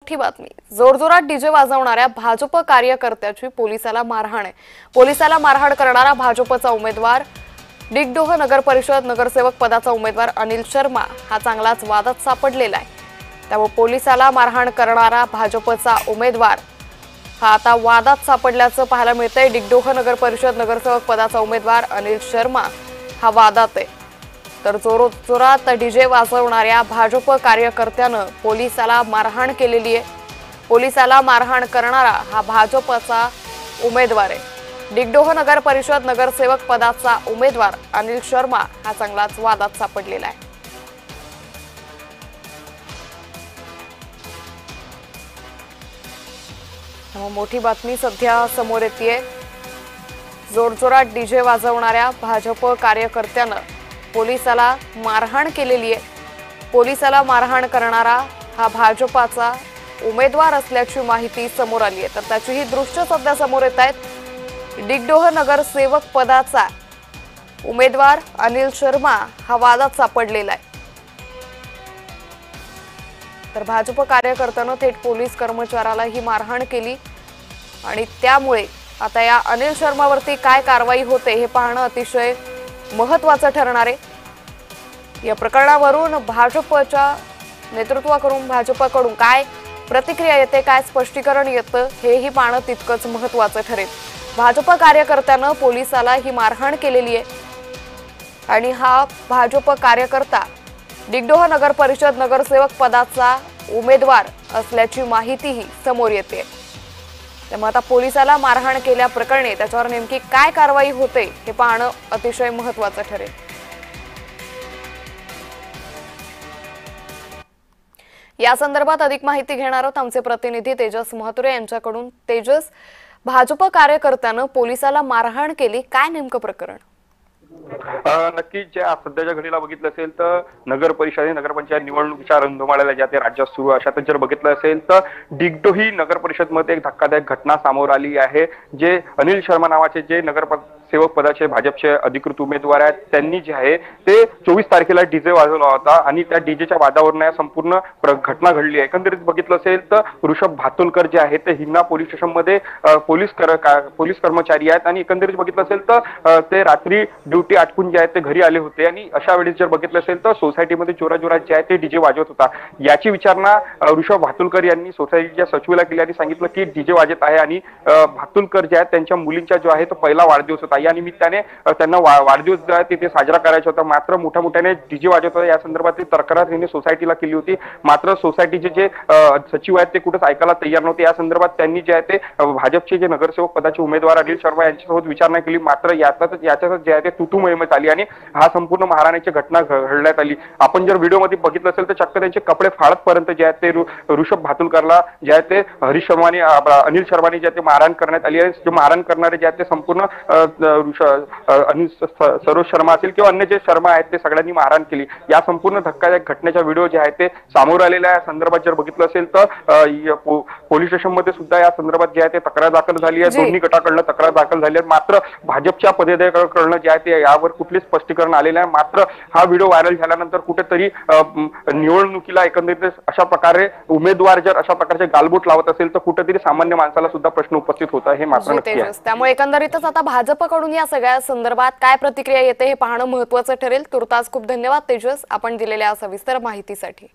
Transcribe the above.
मोठी बातमी। जोरजोरात डीजे वाजवणाऱ्या भाजप कार्यकर्त्याची पोलिसाला मारहाण आहे। पोलिसाला मारहाण करणारा भाजपचा उमेदवार डिगडोह नगर परिषद नगरसेवक पदाचा उमेदवार अनिल शर्मा हा चांगलाच वादात सापडलेला आहे। त्यामुळे पोलिसाला मारहाण करणारा भाजपचा उमेदवार हा आता वादात सापडल्याचं पाहायला मिळतंय। डिगडोह नगर परिषद नगरसेवक पदाचा उमेदवार अनिल शर्मा हा वादात आहे। तर जोरात डीजे वाजवणाऱ्या भाजप कार्यकर्त्यानं पोलिसाला मारहाण केलेली आहे। पोलिसाला मारहाण करणारा हा भाजपचा उमेदवार आहे। डिगडोह नगर परिषद नगरसेवक पदाचा उमेदवार अनिल शर्मा हा चांगलाच वादात सापडलेला आहे। मोठी बातमी सध्या समोर येतेय। जोरजोरात डीजे वाजवणाऱ्या भाजप कार्यकर्त्यानं पोलिसाला मारहाण केलेली आहे। पोलिसाला मारहाण करणारा हा भाजपाचा उमेदवार असल्याची माहिती समोर आली आहे। तर त्याची ही दृश्य सध्या समोर येत आहेत। डिगडोह नगरसेवक पदाचा उमेदवार अनिल शर्मा हा वादात सापडलेला आहे। तर भाजप कार्यकर्त्यानं थेट पोलीस कर्मचाऱ्याला ही मारहाण केली आणि त्यामुळे आता या अनिल शर्मावरती काय कारवाई होते हे पाहणं अतिशय महत्त्वाचं ठरणार आहे। या प्रकरणावरून भाजपच्या नेतृत्वाकडून भाजपकडून काय प्रतिक्रिया येते, काय स्पष्टीकरण येतं हेही पाहणं तितकंच महत्त्वाचं ठरेल। भाजप कार्यकर्त्यानं पोलिसाला ही मारहाण केलेली आहे आणि हा भाजप कार्यकर्ता डिगडोह नगर परिषद नगरसेवक पदाचा उमेदवार असल्याची माहितीही समोर येते। त्यामुळे आता पोलिसाला मारहाण केल्याप्रकरणी त्याच्यावर नेमकी काय कारवाई होते हे पाहणं अतिशय महत्त्वाचं ठरेल। या संदर्भात अधिक माहिती घेणार आहोत आमचे प्रतिनिधी तेजस महतुरे यांच्याकडून। तेजस, भाजप कार्यकर्त्यानं पोलिसाला मारहाण केली, काय नेमकं प्रकरण? नक्कीच ज्या सध्याच्या घडीला बघितलं असेल तर नगर परिषद नगरपंचायत निवडणुकीच्या रणधुमाळ्याला ज्या ते राज्यात सुरू अशातच जर बघितलं असेल तर डिगडोही नगर परिषद मध्ये एक धक्कादायक घटना समोर आली आहे। जे अनिल शर्मा नावाचे जे नगरसेवक पदाचे भाजपचे अधिकृत उमेदवार आहेत त्यांनी जे आहे ते 24 तारखेला डीजे वाजवला होता आणि त्या डीजेच्या वादावरून या संपूर्ण घटना घडली आहे। एकंदरीत बघितलं असेल तर ऋषभ भातुलकर जे आहे ते हिंगणा पोलीस स्टेशन मध्ये पोलीस कर्मचारी आहेत आणि एकंदरीत बघितलं असेल तर ते रात्री ड्युटी आटपून जे आहे ते घरी आले होते आणि अशा वेळेस जर बघितलं असेल तर सोसायटीमध्ये जोराजोरात जे आहे ते डीजे वाजवत होता। याची विचारणा ऋषभ भातुलकर यांनी सोसायटीच्या सचिवाला केली आणि सांगितलं की डीजे वाजत आहे आणि भातुलकर जे आहेत त्यांच्या मुलींचा जो आहे तो पहिला वाढदिवस होता। या निमित्ताने त्यांना वाढदिवस जो आहे तिथे साजरा करायचा होता, मात्र मोठ्या मोठ्याने डीजे वाजवत होता। या संदर्भात तक्रार त्यांनी सोसायटीला केली होती, मात्र सोसायटीचे जे सचिव आहेत ते कुठेच ऐकायला तयार नव्हते। या संदर्भात त्यांनी जे आहे ते भाजपचे जे नगरसेवक पदाचे उमेदवार अनिल शर्मा यांच्यासोबत विचारणा केली, मात्र याच्यातच जे आहे ते तुतू मोहिमेत आली आणि हा संपूर्ण मारहाणीची घटना घडण्यात आली। आपण जर व्हिडिओमध्ये बघितलं असेल तर चक्क त्यांचे कपडे फाडतपर्यंत जे आहे ते ऋषभ भातुलकरला जे आहे ते हरीश शर्माने अनिल शर्माने जे आहे ते मारहाण करण्यात आली आहे। जे मारहाण करणारे जे आहेत ते संपूर्ण अनिल सरोज शर्मा असेल किंवा अन्य जे शर्मा आहेत ते सगळ्यांनी मारहाण केली। या संपूर्ण धक्कादायक घटनेचा व्हिडिओ जे आहे ते समोर आलेला आहे। संदर्भात जर बघितलं असेल तर पोलीस स्टेशन मध्ये सुद्धा या संदर्भात जे आहे ते तक्रार दाखल झाली आहे। दोन्ही गटाकडनं तक्रार दाखल झाली आहे, मात्र भाजपच्या पदाधिकाऱ्यांकडनं जे आहे ते यावर कुठलेच स्पष्टीकरण आलेलं आहे। मात्र हा व्हिडिओ व्हायरल झाल्यानंतर कुठेतरी निवडणुकीला एकंदरीत अशा प्रकारे उमेदवार जर अशा प्रकारचे गालबोट लावत असेल तर कुठेतरी सामान्य माणसाला सुद्धा प्रश्न उपस्थित होत आहे, हे मात्र नक्की आहे। त्यामुळे एकंदरीतच आता भाजपकडून या सगळ्या संदर्भात काय प्रतिक्रिया येते हे पाहणं महत्त्वाचं ठरेल। तुर्तास खूप धन्यवाद तेजस, आपण दिलेल्या सविस्तर माहितीसाठी।